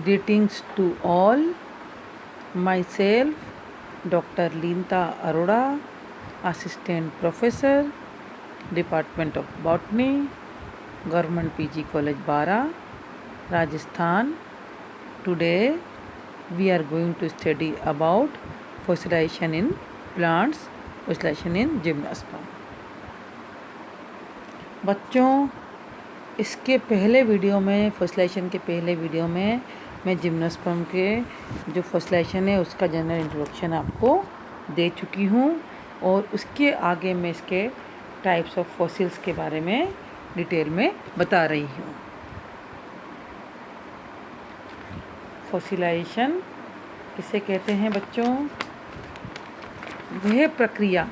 Greetings to all. Myself, Dr. Linta Arora, Assistant Professor, Department of Botany, Government PG College Bara, Rajasthan. Today we are going to study about fossilization in plants, fossilization in gymnosperm. बच्चों, इसके पहले video में fossilisation के पहले video में मैं gymnosperm के जो फॉसिलाइजेशन है उसका जनरल इंट्रोडक्शन आपको दे चुकी हूँ और उसके आगे मैं इसके टाइप्स ऑफ फॉसिल्स के बारे में डिटेल में बता रही हूँ। फॉसिलाइजेशन किसे कहते हैं बच्चों? वह प्रक्रिया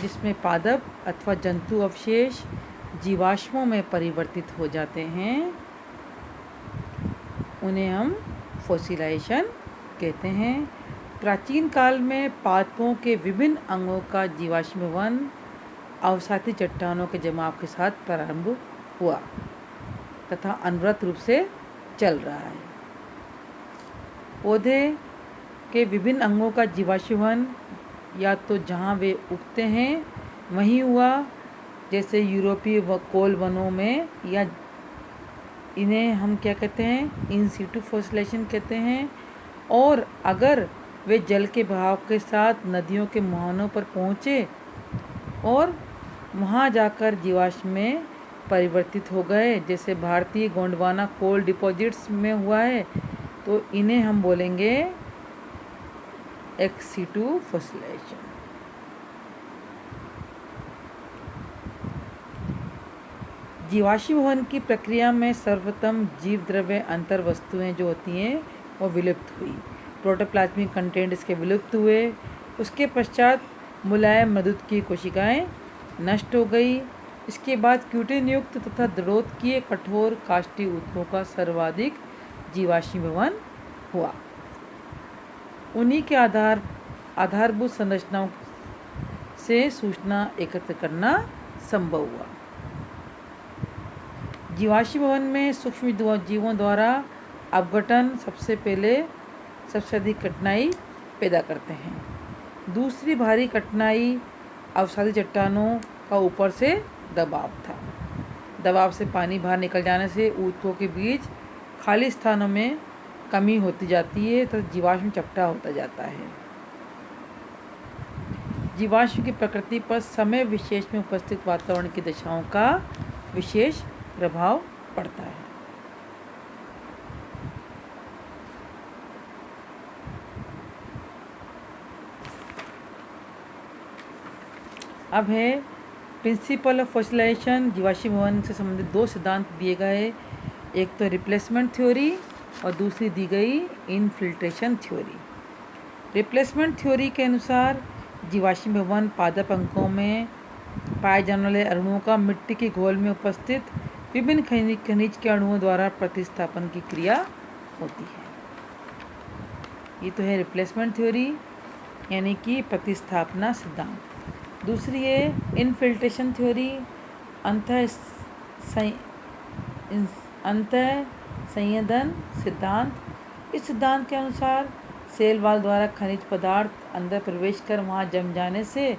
जिसमें पादप अथवा जंतु अवशेष जीवाश्मों में परिवर्तित हो जाते हैं उन्हें हम फॉसिलाइजेशन कहते हैं। प्राचीन काल में पादपों के विभिन्न अंगों का जीवाश्मीकरण अवसादी चट्टानों के जमाव के साथ प्रारंभ हुआ तथा अनवरत रूप से चल रहा है। पौधे के विभिन्न अंगों का जीवाश्मीकरण या तो जहाँ वे उगते हैं वहीं हुआ, जैसे यूरोपीय कोल वनों में, या इन्हें हम क्या कहते हैं, इन सीटू फॉसिलाइजेशन कहते हैं। और अगर वे जल के बहाव के साथ नदियों के मुहानों पर पहुँचे और वहाँ जाकर जीवाश्म में परिवर्तित हो गए, जैसे भारतीय गोंडवाना कोल डिपॉजिट्स में हुआ है, तो इन्हें हम बोलेंगे एक्स सीटू फॉसिलाइजेशन। जीवाश्मीकरण की प्रक्रिया में सर्वप्रथम जीव द्रव्य अंतर वस्तुएं जो होती हैं वो विलुप्त हुई। प्रोटोप्लाज्मिक कंटेंट इसके विलुप्त हुए। उसके पश्चात मुलायम मृदुत की कोशिकाएं नष्ट हो गई। इसके बाद क्यूटिन युक्त तथा द्रवोत्कीय कठोर काष्ठीय ऊतकों का सर्वाधिक जीवाश्मीकरण हुआ। उन्हीं के आधारभूत संरचनाओं से सूचना एकत्र करना संभव हुआ। जीवाश्मीकरण में सूक्ष्म जीवों द्वारा अपघटन सबसे अधिक कठिनाई पैदा करते हैं। दूसरी भारी कठिनाई अवसादी चट्टानों का ऊपर से दबाव था। दबाव से पानी बाहर निकल जाने से ऊतकों के बीच खाली स्थानों में कमी होती जाती है तो जीवाश्म चपटा होता जाता है। जीवाश्म की प्रकृति पर समय विशेष में उपस्थित वातावरण की दशाओं का विशेष प्रभाव पड़ता है। अब है प्रिंसिपल ऑफ फॉसिलाइजेशन। जीवाश्मीकरण से संबंधित दो सिद्धांत दिए गए, एक तो रिप्लेसमेंट थ्योरी और दूसरी दी गई इनफिल्ट्रेशन थ्योरी। रिप्लेसमेंट थ्योरी के अनुसार जीवाश्मीकरण पादप अंगों में पाए जाने वाले अणुओं का मिट्टी के घोल में उपस्थित विभिन्न खनिज के अणुओं द्वारा प्रतिस्थापन की क्रिया होती है। ये तो है रिप्लेसमेंट थ्योरी यानी कि प्रतिस्थापना सिद्धांत। दूसरी है इनफिल्ट्रेशन थ्योरी, अंतः संयंत्रण सिद्धांत। इस सिद्धांत के अनुसार सेल वाल द्वारा खनिज पदार्थ अंदर प्रवेश कर वहाँ जम जाने से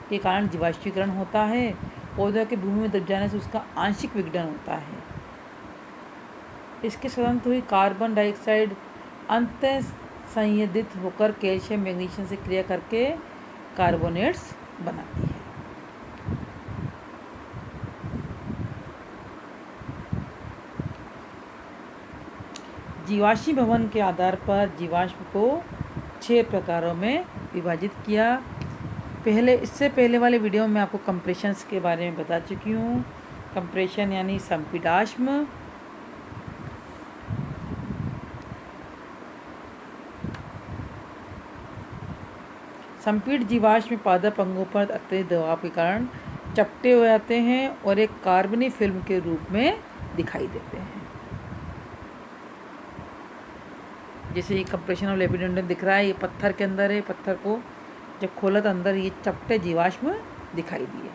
के कारण जीवाश्मीकरण होता है। पौधों के भूमि में दब जाने से उसका आंशिक विघटन होता है। इसके स्वतंत्र हुई कार्बन डाइऑक्साइड अंतः संयंत्रित होकर कैल्शियम मैग्नीशियम से क्रिया करके कार्बोनेट्स बनाती है। जीवाश्मीकरण के आधार पर जीवाश्म को 6 प्रकारों में विभाजित किया। इससे पहले वाले वीडियो में आपको कंप्रेशंस के बारे में बता चुकी हूँ। कंप्रेशन यानी संपीडाश्म, संपीड जीवाश्म पादप अंगों पर अत्यधिक दबाव के कारण चपटे हो जाते हैं और एक कार्बनी फिल्म के रूप में दिखाई देते हैं। जैसे ये कंप्रेशन ऑफ लेपिडोडेंड्रन दिख रहा है, ये पत्थर के अंदर है। पत्थर को जब खोला तो अंदर ये चपटे जीवाश्म दिखाई दिए।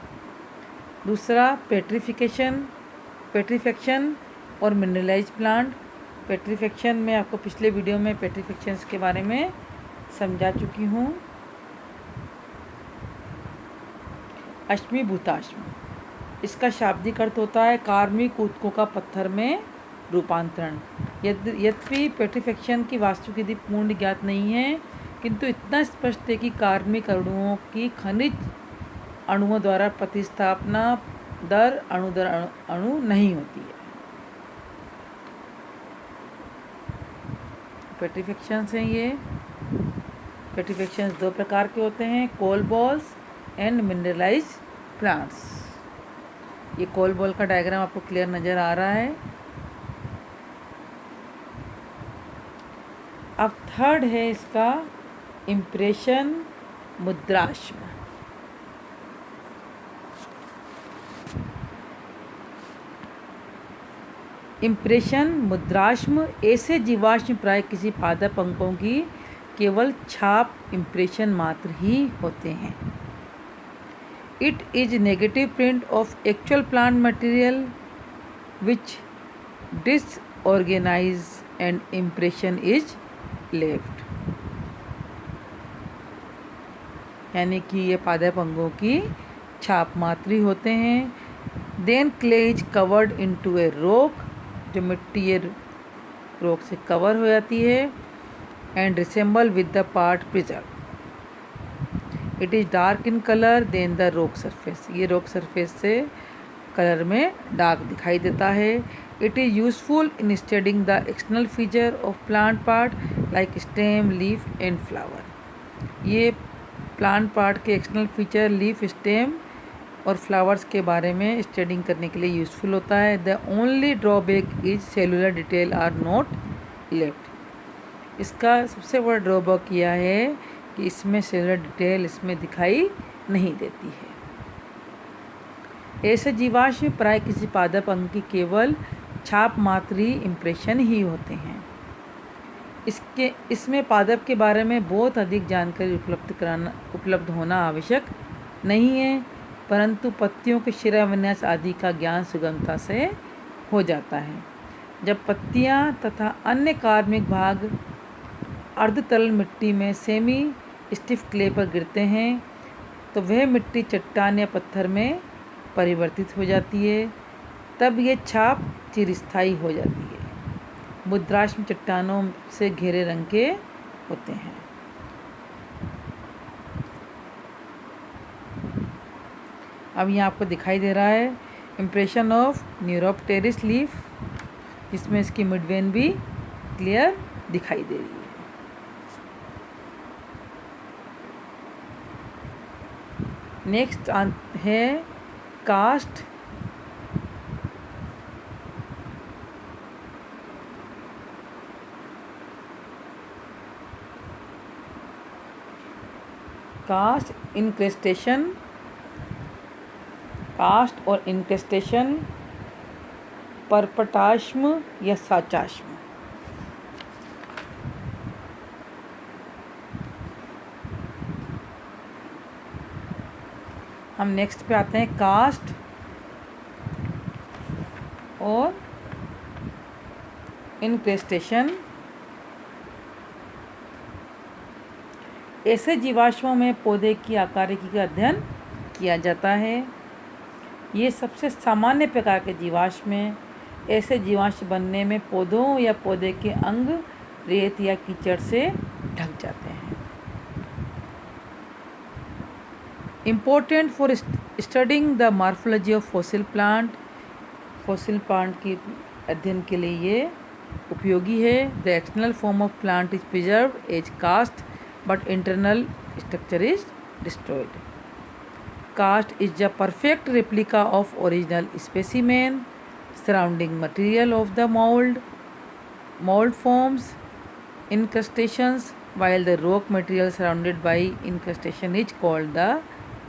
दूसरा पेट्रिफिकेशन और मिनरलाइज प्लांट। पेट्रीफिकेशन में आपको पिछले वीडियो में पेट्रीफिकेशंस के बारे में समझा चुकी हूँ। अश्मीभूताश्म, इसका शाब्दिक अर्थ होता है कार्मिक ऊतकों का पत्थर में रूपांतरण। यद्यपि पेट्रीफिकेशन की वास्तविक विधि पूर्ण ज्ञात नहीं है, किंतु इतना स्पष्ट है कि कार्मिक अणुओं की खनिज अणुओं द्वारा प्रतिस्थापना दर अणु नहीं होती है। पेट्रीफिकेशंस हैं ये। पेट्रीफिकेशंस दो प्रकार के होते हैं, कोल बॉल्स एंड मिनरलाइज्ड प्लांट्स। ये कोल बॉल का डायग्राम आपको क्लियर नज़र आ रहा है। अब थर्ड है इसका इम्प्रेशन मुद्राश्म। इम्प्रेशन मुद्राश्म ऐसे जीवाश्म प्राय किसी पादप अंगों की केवल छाप इम्प्रेशन मात्र ही होते हैं। It is negative print of actual plant material which disorganise and impression is left. यानी कि ये पादप अंगों की छाप मात्र ही होते हैं। Then clay is covered into a rock, जो मिट्टी ये रॉक से कवर हो जाती है, and resemble with the part preserve. It is dark in colour than the rock surface. ये रॉक सरफेस से कलर में डार्क दिखाई देता है। It is useful in studying the external feature of plant part like stem, leaf and flower. ये plant part के external feature leaf, stem और flowers के बारे में स्टडिंग करने के लिए यूज़फुल होता है। The only drawback is cellular detail are not left. इसका सबसे बड़ा ड्रॉबैक यह है कि इसमें सेलुलर डिटेल इसमें दिखाई नहीं देती है। ऐसे जीवाश्म प्राय किसी पादप अंग की केवल छाप मात्र ही इम्प्रेशन ही होते हैं। इसमें पादप के बारे में बहुत अधिक जानकारी उपलब्ध होना आवश्यक नहीं है, परंतु पत्तियों के शिराविन्यास आदि का ज्ञान सुगमता से हो जाता है। जब पत्तियां तथा अन्य कार्मिक भाग अर्धतरल मिट्टी में सेमी स्टिफ क्ले पर गिरते हैं तो वह मिट्टी चट्टान या पत्थर में परिवर्तित हो जाती है। तब ये छाप चिरस्थायी हो जाती है। मुद्राश्म चट्टानों से घेरे रंग के होते हैं। अब यहाँ आपको दिखाई दे रहा है इम्प्रेशन ऑफ न्यूरोप्टेरिस लीफ, जिसमें इसकी मिडवेन भी क्लियर दिखाई दे रही है। नेक्स्ट है कास्ट। कास्ट इनक्रेस्टेशन, कास्ट और इनक्रेस्टेशन, परपटाश्म या साचाश्म। हम नेक्स्ट पे आते हैं कास्ट और इनक्रेस्टेशन। ऐसे जीवाश्मों में पौधे की आकारिकी का अध्ययन किया जाता है। ये सबसे सामान्य प्रकार के जीवाश्म हैं। ऐसे जीवाश्म बनने में पौधों या पौधे के अंग रेत या कीचड़ से ढक जाते हैं। Important for studying the morphology of fossil plant, fossil plant की अध्ययन के लिए ये उपयोगी है। The external form of plant is preserved as cast but internal structure is destroyed. Cast is a perfect replica of original specimen. Surrounding material of the mold forms incrustations, while the rock material surrounded by incrustation is called the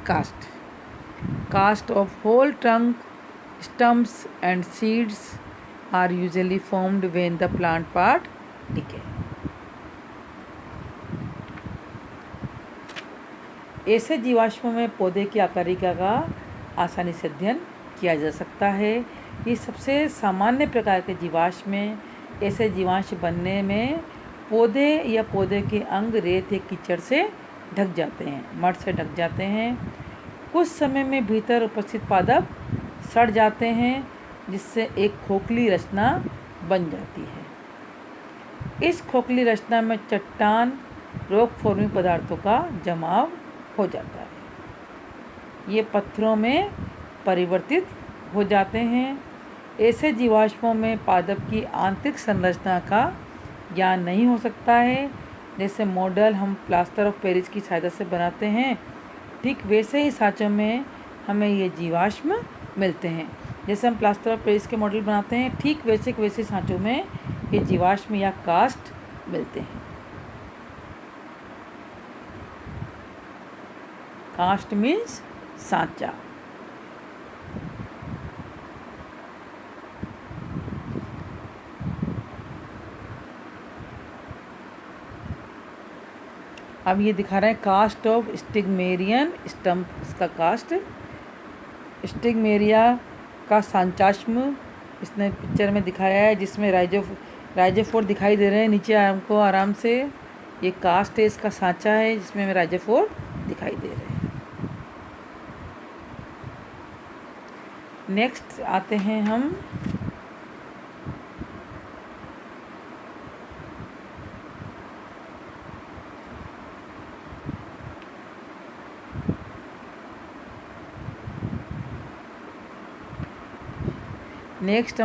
cast. Cast of whole trunk, stumps and seeds are usually formed when the plant part decay. ऐसे जीवाश्मों में पौधे की आकारिका का आसानी से अध्ययन किया जा सकता है। ये सबसे सामान्य प्रकार के जीवाश्म में ऐसे जीवांश बनने में पौधे या पौधे के अंग रेत या कीचड़ से ढक जाते हैं, मड से ढक जाते हैं। कुछ समय में भीतर उपस्थित पादप सड़ जाते हैं, जिससे एक खोखली रचना बन जाती है। इस खोखली रचना में चट्टान रॉक फॉर्मिंग पदार्थों का जमाव हो जाता है। ये पत्थरों में परिवर्तित हो जाते हैं। ऐसे जीवाश्मों में पादप की आंतरिक संरचना का ज्ञान नहीं हो सकता है। जैसे मॉडल हम प्लास्टर ऑफ पेरिस की सहायता से बनाते हैं, ठीक वैसे ही सांचों में हमें ये जीवाश्म मिलते हैं। जैसे हम प्लास्टर ऑफ पेरिस के मॉडल बनाते हैं, ठीक वैसे सांचों में ये जीवाश्म या कास्ट मिलते हैं। कास्ट मीन्स सांचा। अब ये दिखा रहा है कास्ट ऑफ स्टिग्मेरियन स्टम्प। इसका कास्ट स्टिग्मेरिया का सांचाश्म इसने पिक्चर में दिखाया है, जिसमें राइजोफोर दिखाई दे रहे हैं नीचे हमको आराम से। ये कास्ट है, इसका सांचा है, जिसमें हमें राइजोफोर दिखाई दे रहे हैं। नेक्स्ट आते हैं हम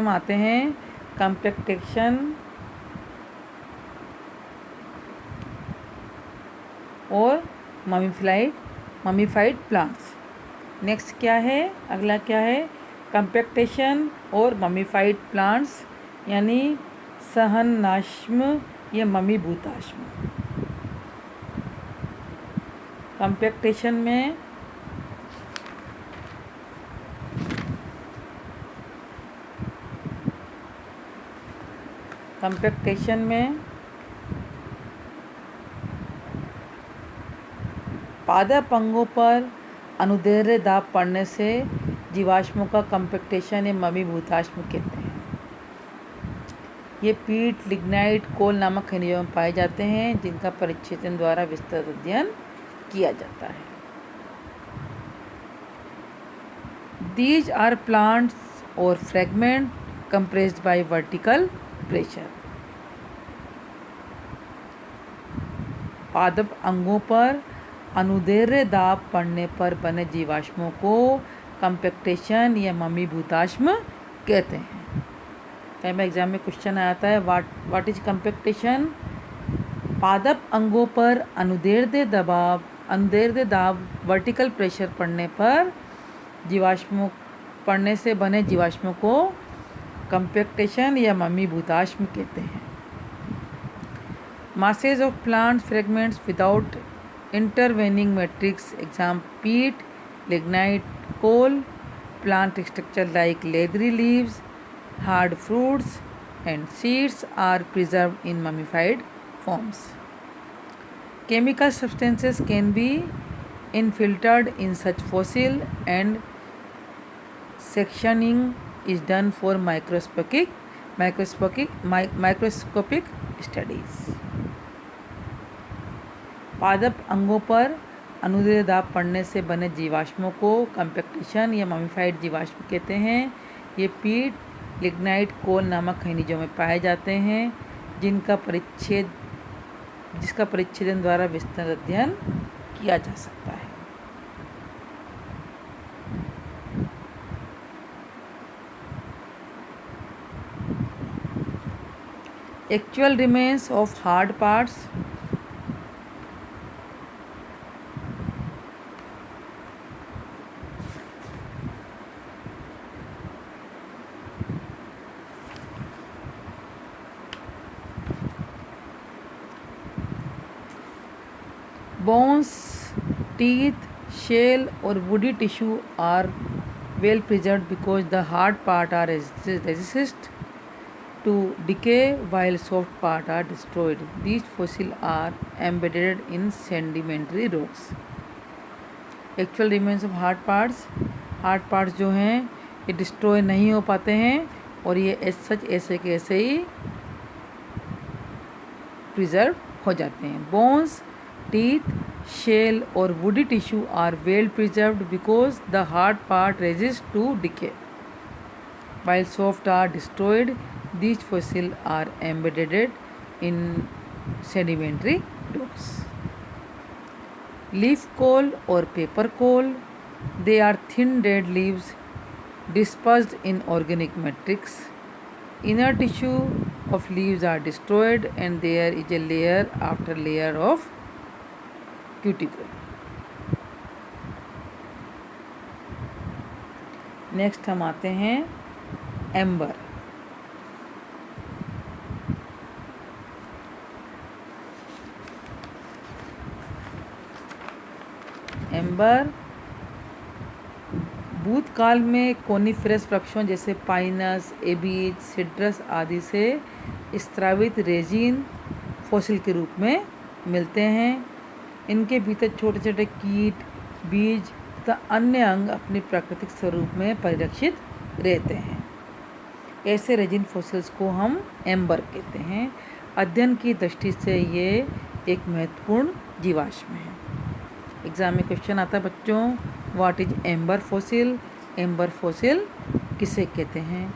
आते हैं कॉम्पैक्टेशन और ममीफाइड प्लांट्स। नेक्स्ट क्या है, अगला क्या है, कॉम्पैक्टेशन और ममीफाइड प्लांट्स, यानी सहननाश्म या ममीभूताश्म। कॉम्पैक्टेशन में पादप अंगों पर अनुदैर्ध्य दाब पड़ने से जीवाश्मों का कॉम्पैक्टेशन या ममीभूताश्म कहते हैं। ये पीट, लिग्नाइट, कोल नामक खनिजों में पाए जाते हैं, जिनका परिच्छेदन द्वारा विस्तृत अध्ययन किया जाता है। These are plants or fragment compressed by vertical pressure। पादप अंगों पर अनुदैर्ध्य दाब पड़ने पर बने जीवाश्मों को कॉम्पैक्टेशन या ममीभूताश्म कहते हैं। कई बार एग्जाम में क्वेश्चन आता है, व्हाट इज कॉम्पैक्टेशन। पादप अंगों पर अनुदैर्ध्य दाब वर्टिकल प्रेशर पड़ने पर पड़ने से बने जीवाश्मों को कॉम्पैक्टेशन या ममीभूताश्म कहते हैं। Masses of plant fragments without intervening matrix, example peat, lignite, coal, plant structure like leathery leaves, hard fruits and seeds are preserved in mummified forms. Chemical substances can be infiltrated in such fossil, and sectioning is done for microscopic studies. पादप अंगों पर अनुदैर्ध्य दाब पड़ने से बने जीवाश्मों को कॉम्पैक्टेशन या ममीफाइड जीवाश्म कहते हैं। ये पीट, लिग्नाइट, कोल नामक खनिजों में पाए जाते हैं, जिसका परिच्छेदन द्वारा विस्तृत अध्ययन किया जा सकता है। Actual remains of hard parts bones, teeth, shell or woody tissue are well preserved because the hard part are resist to decay while soft part are destroyed. These fossils are embedded in sedimentary rocks. Actual remains of hard parts जो हैं ये destroy नहीं हो पाते हैं और ये ऐसे के ऐसे ही प्रिजर्व हो जाते हैं। बोन्स, टीथ, शेल और woody tissue are well preserved because the hard part resist to decay, while soft are destroyed. These fossils are embedded in sedimentary rocks. Leaf coal or paper coal, they are thin dead leaves dispersed in organic matrix. Inner tissue of leaves are destroyed and there is a layer after layer of cuticle. Next हम आते हैं amber. Amber भूतकाल में coniferous वृक्षों जैसे Pinus, Abies, citrus आदि से स्रावित रेजिन फॉसिल के रूप में मिलते हैं। इनके भीतर छोटे छोटे कीट, बीज तथा अन्य अंग अपने प्राकृतिक स्वरूप में परिरक्षित रहते हैं। ऐसे रेजिन फॉसिल्स को हम एम्बर कहते हैं। अध्ययन की दृष्टि से ये एक महत्वपूर्ण जीवाश्म है। एग्जाम में क्वेश्चन आता है बच्चों, what is amber fossil? Amber fossil किसे कहते हैं?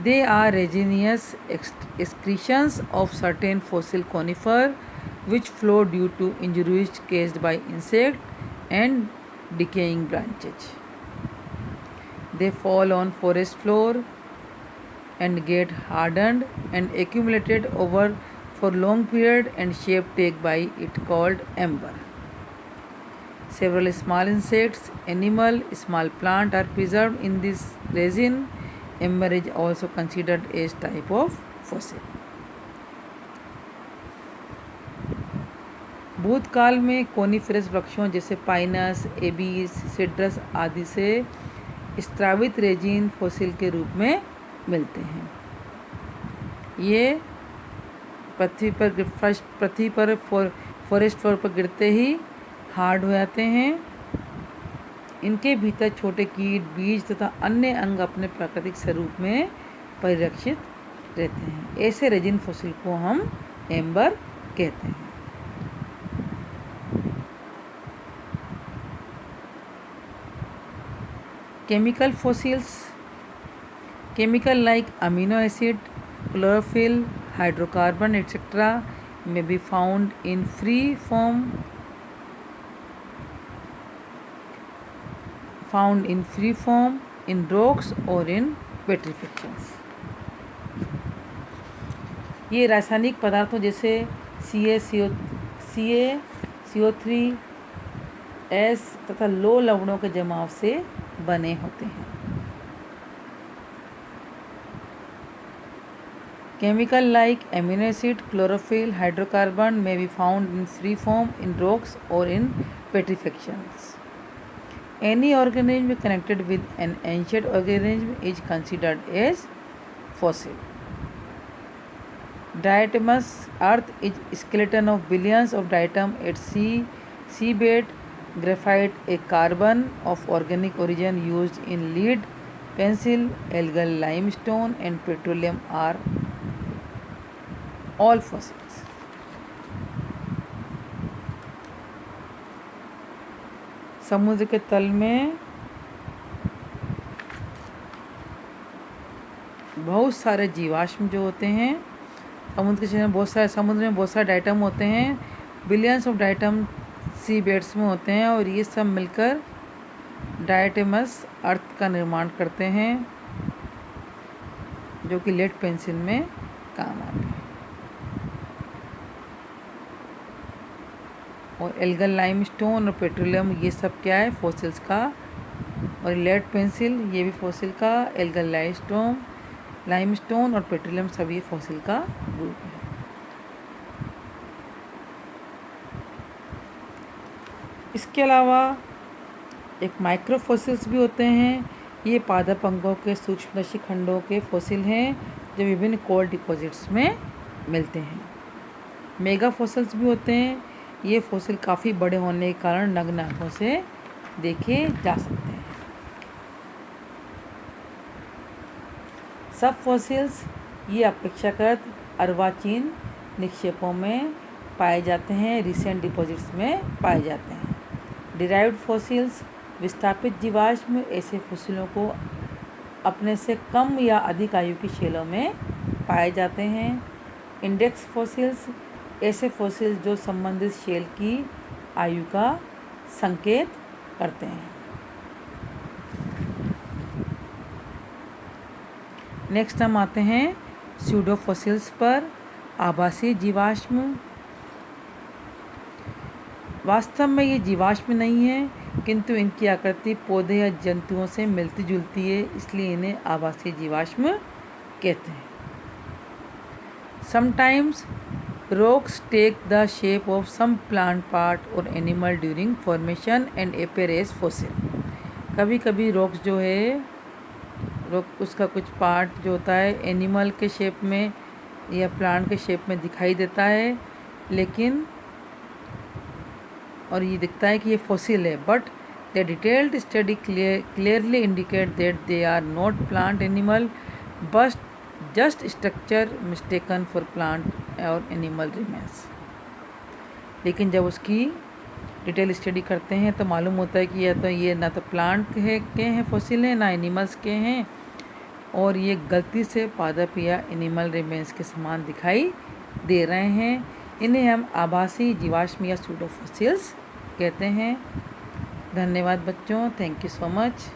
They are resinous excretions of certain fossil conifer which flow due to injuries caused by insect and decaying branches. They fall on forest floor and get hardened and accumulated over for long period and shape take by it called ember. Several small insects, animal, small plant are preserved in this resin. Ember is also considered as type of fossil. भूतकाल में coniferous वृक्षों जैसे Pinus, Abies, citrus आदि से स्रावित resin fossil के रूप में मिलते हैं। ये पृथ्वी पर फॉरेस्ट फ्लोर पर गिरते ही हार्ड हो जाते हैं। इनके भीतर छोटे कीट, बीज तथा अन्य अंग अपने प्राकृतिक स्वरूप में परिरक्षित रहते हैं। ऐसे रेजिन फॉसिल को हम एम्बर कहते हैं। Chemical fossils, chemical like amino acid, chlorophyll, hydrocarbon, etc. may be found in free form in rocks or in petrifactions. ये रासायनिक पदार्थों जैसे CaCO3, S तथा लो लवणों के जमाव से बने होते हैं। Chemical like amino acid, chlorophyll, hydrocarbon may be found in free form in rocks or in petrifactions. Any organism connected with an ancient organism is considered as fossil. Diatomous earth is skeleton of billions of diatom at seabed. Graphite, a carbon of organic origin used in lead, pencil, algal limestone and petroleum are all fossils. समुद्र के तल में बहुत सारे जीवाश्म जो होते हैं, समुद्र में बहुत सारे डाइटम होते हैं। Billions of diatom sea beds में होते हैं और ये सब मिलकर डायटमस अर्थ का निर्माण करते हैं, जो कि लेड पेंसिल में काम आते हैं। और एल्गल लाइमस्टोन और पेट्रोलियम ये सब क्या है? फॉसिल्स का। और लेड पेंसिल ये भी फॉसिल का, एल्गल लाइमस्टोन और पेट्रोलियम सब ये फॉसिल का ग्रुप है। इसके अलावा एक माइक्रो फॉसिल्स भी होते हैं। ये पादप अंगों के सूक्ष्मदर्शी खंडों के फॉसिल हैं जो विभिन्न कोल डिपॉजिट्स में मिलते हैं। मेगा फॉसिल्स भी होते हैं। ये फॉसिल काफ़ी बड़े होने के कारण नग्न आँखों से देखे जा सकते हैं। सब फॉसिल्स ये अपेक्षाकृत अर्वाचीन निक्षेपों में पाए जाते हैं, रिसेंट डिपॉजिट्स में पाए जाते हैं। डिराइव्ड फॉसिल्स, विस्थापित जीवाश्म ऐसे फॉसिलों को अपने से कम या अधिक आयु की शेलों में पाए जाते हैं। इंडेक्स फॉसिल्स, ऐसे फॉसिल्स जो संबंधित शेल की आयु का संकेत करते हैं। नेक्स्ट हम आते हैं स्यूडो फॉसिल्स पर। आभासी जीवाश्म, वास्तव में ये जीवाश्म नहीं है, किंतु इनकी आकृति पौधे या जंतुओं से मिलती जुलती है, इसलिए इन्हें आभासी जीवाश्म कहते हैं। Sometimes rocks take the shape of some plant part or animal during formation and appear as fossil। कभी कभी रॉक्स जो है, रॉक उसका कुछ पार्ट जो होता है एनिमल के शेप में या प्लांट के शेप में दिखाई देता है, लेकिन और ये दिखता है कि ये फॉसिल है, but the detailed study clearly indicate that they are not plant animal but just structure mistaken for plant और एनिमल रिमेन्स। लेकिन जब उसकी डिटेल स्टडी करते हैं तो मालूम होता है कि ये ना तो प्लांट के हैं फॉसिल हैं, ना एनिमल्स के हैं, और ये गलती से पादप या एनिमल रिमेन्स के समान दिखाई दे रहे हैं। इन्हें हम आभासी जीवाश्म या स्यूडो फॉसिल्स कहते हैं। धन्यवाद बच्चों, थैंक यू सो मच।